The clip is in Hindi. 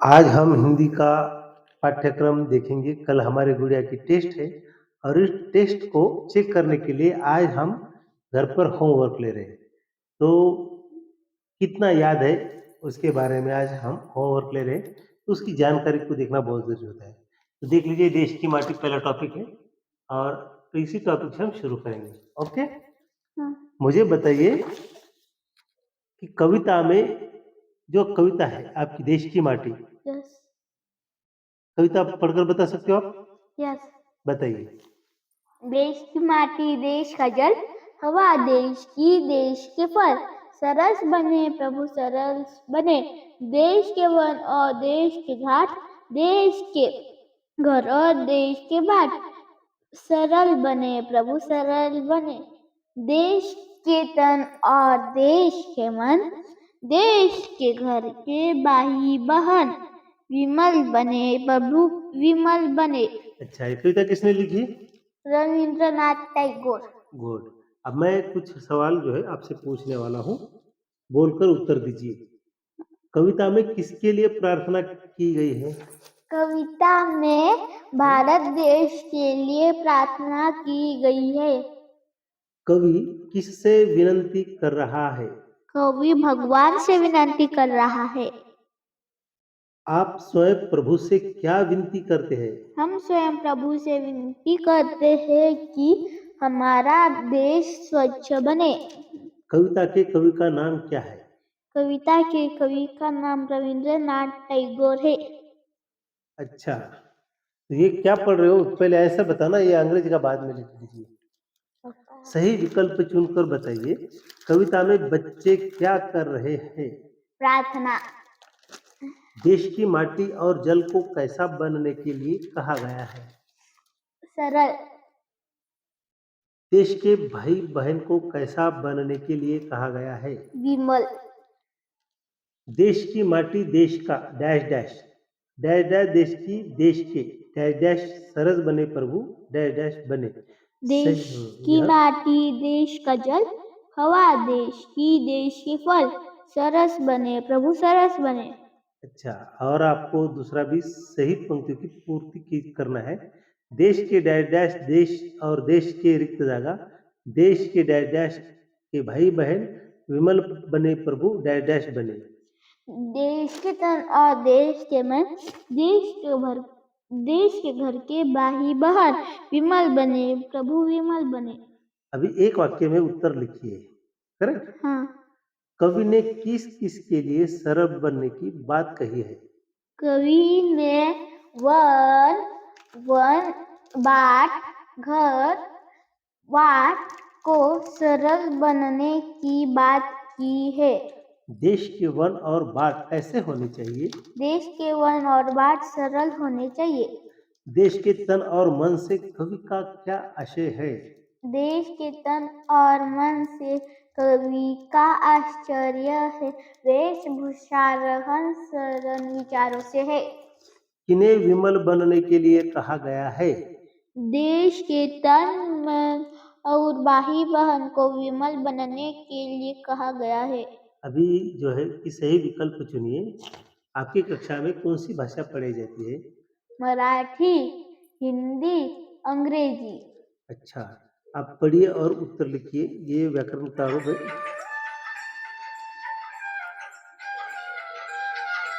आज हम हिंदी का पाठ्यक्रम देखेंगे। कल हमारे गुड़िया की टेस्ट है और इस टेस्ट को चेक करने के लिए आज हम घर पर होमवर्क ले रहे हैं। तो कितना याद है उसके बारे में आज हम होमवर्क ले रहे हैं, तो उसकी जानकारी को देखना बहुत ज़रूरी होता है। तो देख लीजिए, देश की माटी पहला टॉपिक है और तो इसी टॉपिक से हम शुरू करेंगे। ओके, हाँ। मुझे बताइए कि कविता में जो कविता है आपकी देश की माटी, यस कविता पढ़कर बता सकते हो आप? यस बताइए। देश की माटी देश का जल, हवा देश की देश के फल, सरस बने प्रभु सरस बने, देश के वन और देश के घाट, देश के घर और देश के बाट, सरल बने प्रभु सरल बने, देश के तन और देश के मन, देश के घर के भाई बहन, विमल बने प्रभु विमल बने। अच्छा, ये कविता किसने लिखी? रविंद्रनाथ टैगोर। गुड। अब मैं कुछ सवाल जो है आपसे पूछने वाला हूँ, बोलकर उत्तर दीजिए। कविता में किसके लिए प्रार्थना की गई है? कविता में भारत देश के लिए प्रार्थना की गई है। कवि किससे विनती कर रहा है? कवि भगवान से विनती कर रहा है। आप स्वयं प्रभु से क्या विनती करते हैं? हम स्वयं प्रभु से विनती करते हैं कि हमारा देश स्वच्छ बने। कविता के कवि का नाम क्या है? कविता के कवि का नाम रविंद्रनाथ टैगोर है। अच्छा, तो ये क्या पढ़ रहे हो? पहले ऐसा बताना, ये अंग्रेजी का बाद में लिख दीजिए। सही विकल्प चुनकर बताइए, कविता में बच्चे क्या कर रहे हैं? प्रार्थना। देश की माटी और जल को कैसा बनने के लिए कहा गया है? सरल। देश के भाई बहन को कैसा बनने के लिए कहा गया है? विमल। देश की माटी देश का डैश डैश डैश डैश, देश की देश के डैश डैश, सरस बने प्रभु डैश डैश बने। देश की माटी देश का जल, हवा देश की देश के फल, सरस बने प्रभु सरस बने। अच्छा, और आपको दूसरा भी सही पंक्ति की पूर्ति करना है। देश के डैश डैश देश और देश के रिक्त जगह, देश के डैश डैश के भाई बहन विमल बने प्रभु डैश डैश बने। देश के तन और देश के मन, देश के घर के भाई बहन, विमल बने प्रभु विमल बने। अभी एक वाक्य में उत्तर लिखिए। करेक्ट? हाँ। कवि ने किस किस के लिए सरल बनने की बात कही है? कवि ने वन बाट घर वाट को सरल बनने की बात की है। देश के वन और बाट कैसे होने चाहिए? देश के वन और बाट सरल होने चाहिए। देश के तन और मन से कवि का क्या आशय है? देश के तन और मन से कवि का आश्चर्य है, वेशभूषा रहन सहन विचारों से है। किन्हें विमल बनने के लिए कहा गया है? देश के तन मन और भाई बहन को विमल बनने के लिए कहा गया है। अभी जो है कि सही विकल्प चुनिए। आपकी कक्षा में कौन सी भाषा पढ़ाई जाती है? मराठी, हिंदी, अंग्रेजी। अच्छा, आप पढ़िए और उत्तर लिखिए। ये व्याकरण प्रारूप है।